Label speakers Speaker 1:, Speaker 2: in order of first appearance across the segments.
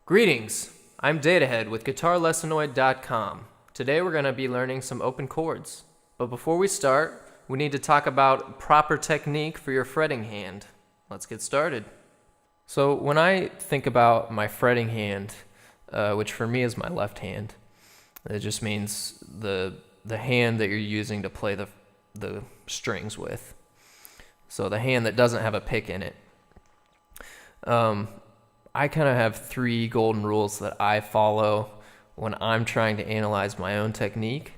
Speaker 1: Greetings, I'm Datahead with GuitarLessonoid.com. Today we're going to be learning some open chords. But before we start, we need to talk about proper technique for your fretting hand. Let's get started. So when I think about my fretting hand, which for me is my left hand, it just means the hand that you're using to play the strings with. So the hand that doesn't have a pick in it. I kind of have three golden rules that I follow when I'm trying to analyze my own technique.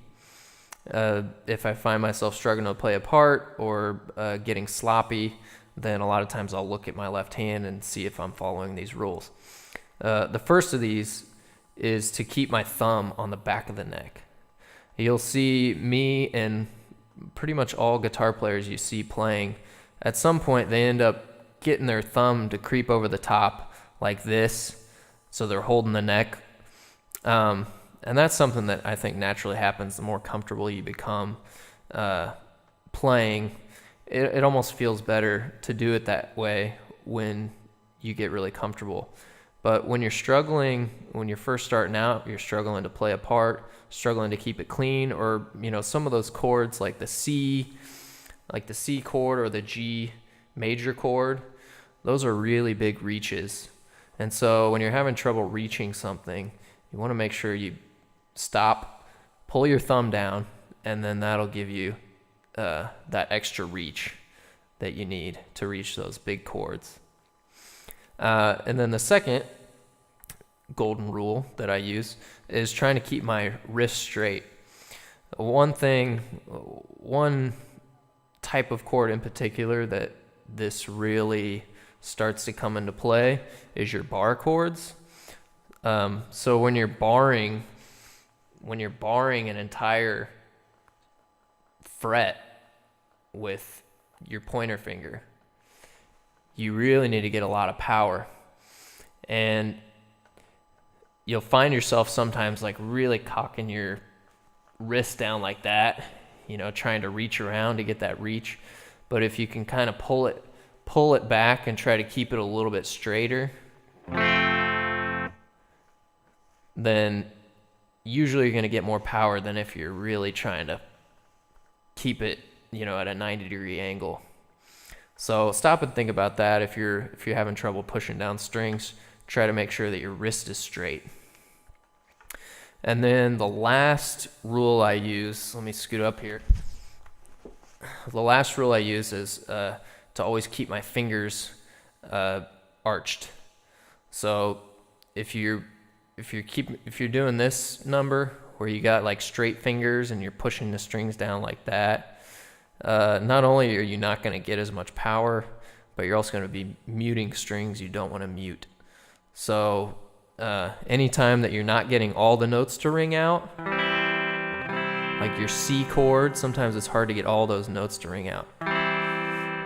Speaker 1: If I find myself struggling to play a part or getting sloppy, then a lot of times I'll look at my left hand and see if I'm following these rules. The first of these is to keep my thumb on the back of the neck. You'll see me and pretty much all guitar players you see playing, at some point they end up getting their thumb to creep over the top like this, so they're holding the neck. And that's something that I think naturally happens the more comfortable you become playing. It almost feels better to do it that way when you get really comfortable. But when you're struggling, when you're first starting out, you're struggling to play a part, struggling to keep it clean, or some of those chords like the C chord or the G major chord, those are really big reaches. And so when you're having trouble reaching something, you want to make sure you stop, pull your thumb down, and then that'll give you that extra reach that you need to reach those big chords. And then the second golden rule that I use is trying to keep my wrist straight. One type of chord in particular that this really starts to come into play is your bar chords. So when you're barring an entire fret with your pointer finger, you really need to get a lot of power. And you'll find yourself sometimes like really cocking your wrist down like that, trying to reach around to get that reach. But if you can kind of pull it back and try to keep it a little bit straighter, then usually you're going to get more power than if you're really trying to keep it, at a 90-degree angle. So stop and think about that. If you're having trouble pushing down strings, try to make sure that your wrist is straight. And then the last rule I use, let me scoot up here. The last rule I use is to always keep my fingers arched. So if you're doing this number where you got like straight fingers and you're pushing the strings down like that, not only are you not going to get as much power, but you're also going to be muting strings you don't want to mute. So anytime that you're not getting all the notes to ring out, like your C chord, sometimes it's hard to get all those notes to ring out.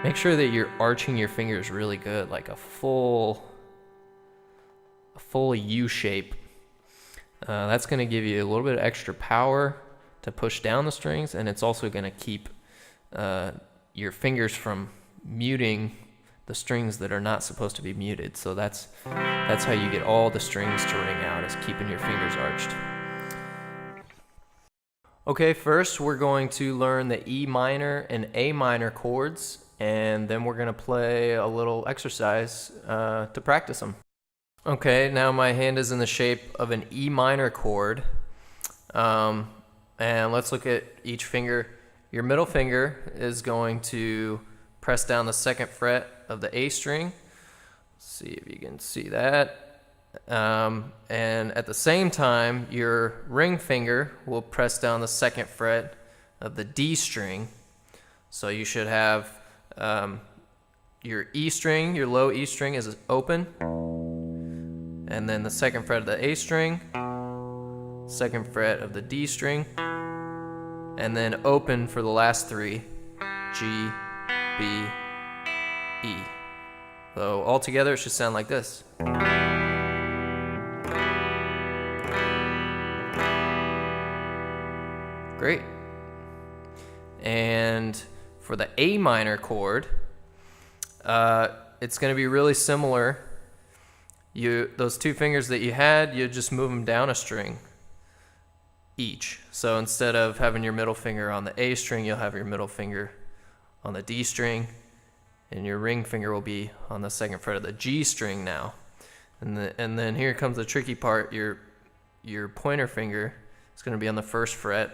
Speaker 1: Make sure that you're arching your fingers really good, like a full U shape. That's going to give you a little bit of extra power to push down the strings, and it's also going to keep your fingers from muting the strings that are not supposed to be muted. So that's how you get all the strings to ring out, is keeping your fingers arched. Okay, first we're going to learn the E minor and A minor chords, and then we're going to play a little exercise to practice them. Okay, now my hand is in the shape of an E minor chord, and let's look at each finger. Your middle finger is going to press down the second fret of the A string. Let's see if you can see that. And at the same time, your ring finger will press down the second fret of the D string. So you should have your E string, your low E string is open, and then the second fret of the A string, second fret of the D string, and then open for the last three, G, B, E. So all together it should sound like this. Great. And for the A minor chord, it's going to be really similar those two fingers that you had, you just move them down a string each. So instead of having your middle finger on the A string, you'll have your middle finger on the D string, and your ring finger will be on the second fret of the G string now. And then here comes the tricky part. Your pointer finger is going to be on the first fret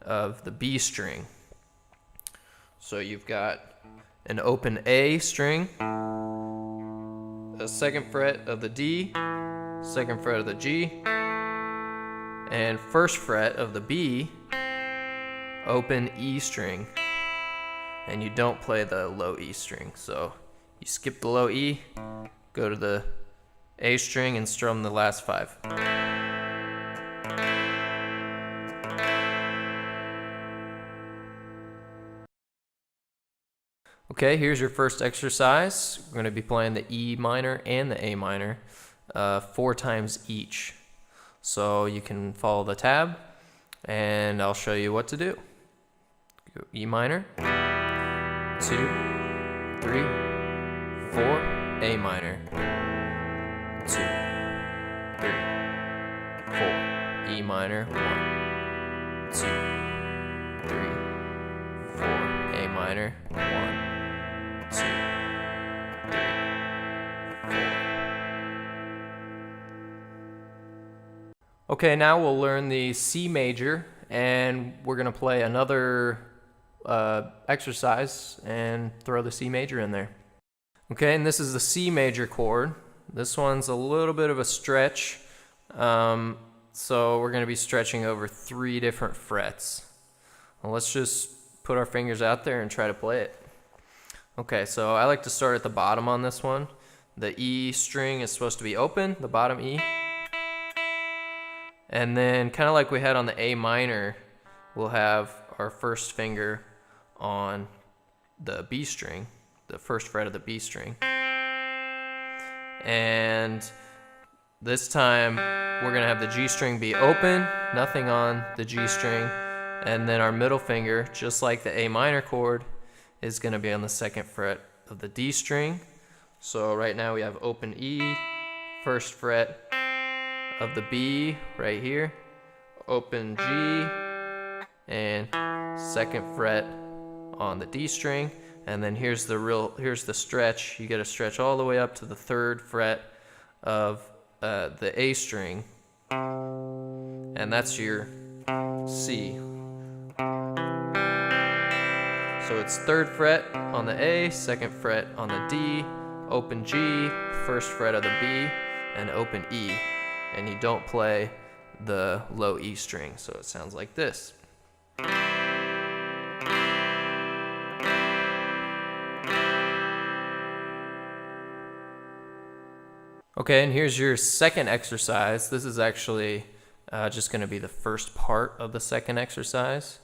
Speaker 1: of the B string. So you've got an open A string, a second fret of the D, second fret of the G, and first fret of the B, open E string. And you don't play the low E string. So you skip the low E, go to the A string and strum the last 5. Okay, here's your first exercise. We're going to be playing the E minor and the A minor 4 times each. So you can follow the tab, and I'll show you what to do. Go E minor, 2, 3, 4, A minor, 2, 3, 4, E minor, 1, 2, 3, 4, A minor, 1, 2, 3, 4. Okay, now we'll learn the C major, and we're going to play another exercise and throw the C major in there. Okay, and this is the C major chord. This one's a little bit of a stretch, so we're going to be stretching over 3 different frets. Well, let's just put our fingers out there and try to play it. Okay, so I like to start at the bottom on this one. The E string is supposed to be open, the bottom E. And then, kind of like we had on the A minor, we'll have our first finger on the B string, the first fret of the B string. And this time, we're going to have the G string be open, nothing on the G string. And then our middle finger, just like the A minor chord, is going to be on the second fret of the D string. So right now we have open E, first fret of the B right here, open G, and second fret on the D string. And then here's the stretch. You got to stretch all the way up to the third fret of the A string, and that's your C. So it's third fret on the A, second fret on the D, open G, first fret of the B, and open E. And you don't play the low E string, so it sounds like this. Okay, and here's your second exercise. This is actually just going to be the first part of the second exercise.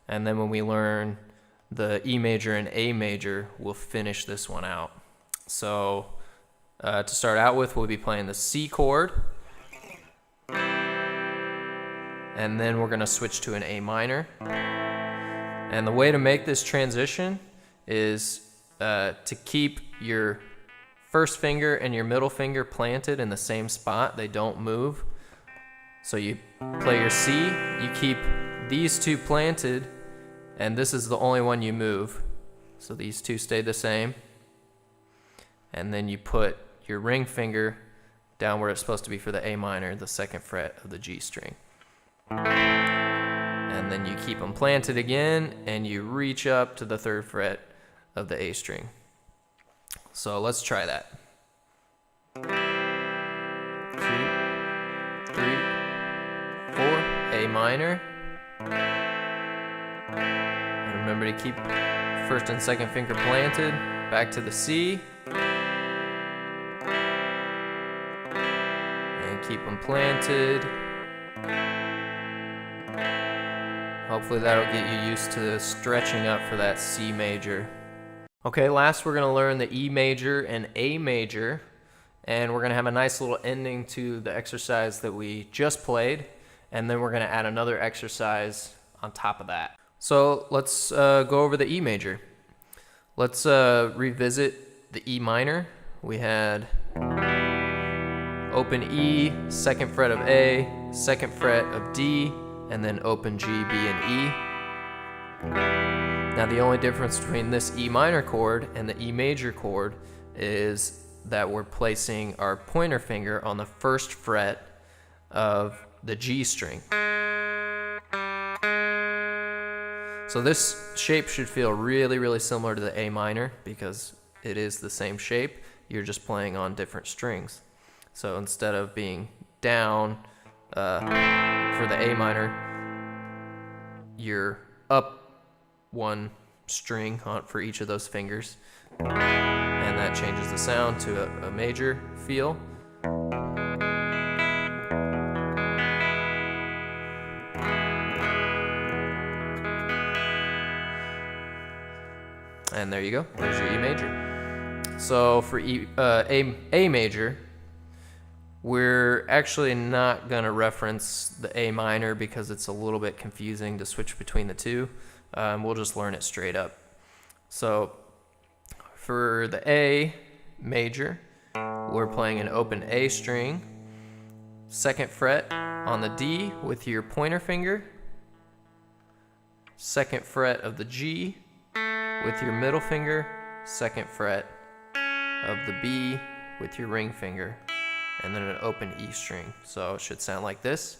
Speaker 1: And then when we learn the E major and A major, we'll finish this one out. So to start out with, we'll be playing the C chord. And then we're going to switch to an A minor. And the way to make this transition is to keep your first finger and your middle finger planted in the same spot. They don't move. So you play your C, you keep these two planted, and this is the only one you move. So these two stay the same. And then you put your ring finger down where it's supposed to be for the A minor, the second fret of the G string. And then you keep them planted again, and you reach up to the third fret of the A string. So let's try that. 2, 3, 4, A minor. And remember to keep first and second finger planted. Back to the C. And keep them planted. Hopefully that'll get you used to stretching up for that C major. Okay, last we're going to learn the E major and A major, and we're going to have a nice little ending to the exercise that we just played, and then we're going to add another exercise on top of that. So let's go over the E major. Let's revisit the E minor. We had open E, 2nd fret of A, 2nd fret of D, and then open G, B, and E. Now the only difference between this E minor chord and the E major chord is that we're placing our pointer finger on the 1st fret of the G string. So this shape should feel really, really similar to the A minor because it is the same shape. You're just playing on different strings. So instead of being down for the A minor, you're up one string for each of those fingers, and that changes the sound to a major feel. And there you go, there's your E major. So for A major, we're actually not going to reference the A minor because it's a little bit confusing to switch between the two. We'll just learn it straight up. So for the A major, we're playing an open A string, 2nd fret on the D with your pointer finger, 2nd fret of the G with your middle finger, 2nd fret of the B with your ring finger, and then an open E string. So it should sound like this.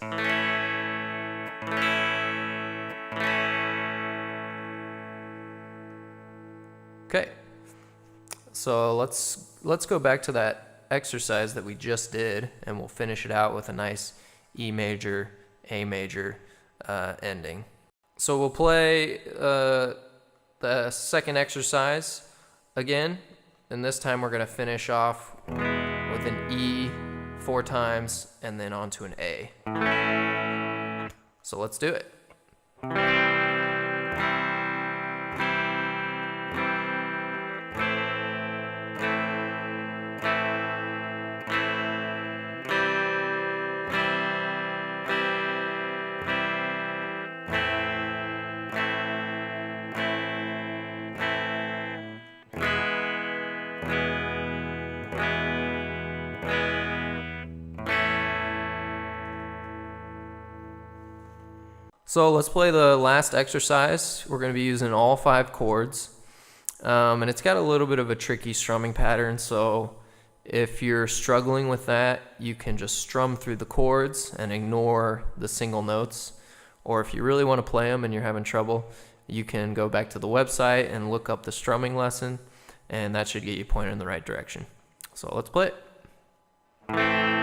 Speaker 1: Okay, so let's go back to that exercise that we just did, and we'll finish it out with a nice E major, A major ending. So we'll play the second exercise again, and this time we're going to finish off with an E 4 times and then onto an A. So let's do it. So let's play the last exercise. We're going to be using all 5 chords, and it's got a little bit of a tricky strumming pattern, so if you're struggling with that, you can just strum through the chords and ignore the single notes, or if you really want to play them and you're having trouble, you can go back to the website and look up the strumming lesson, and that should get you pointed in the right direction. So let's play it.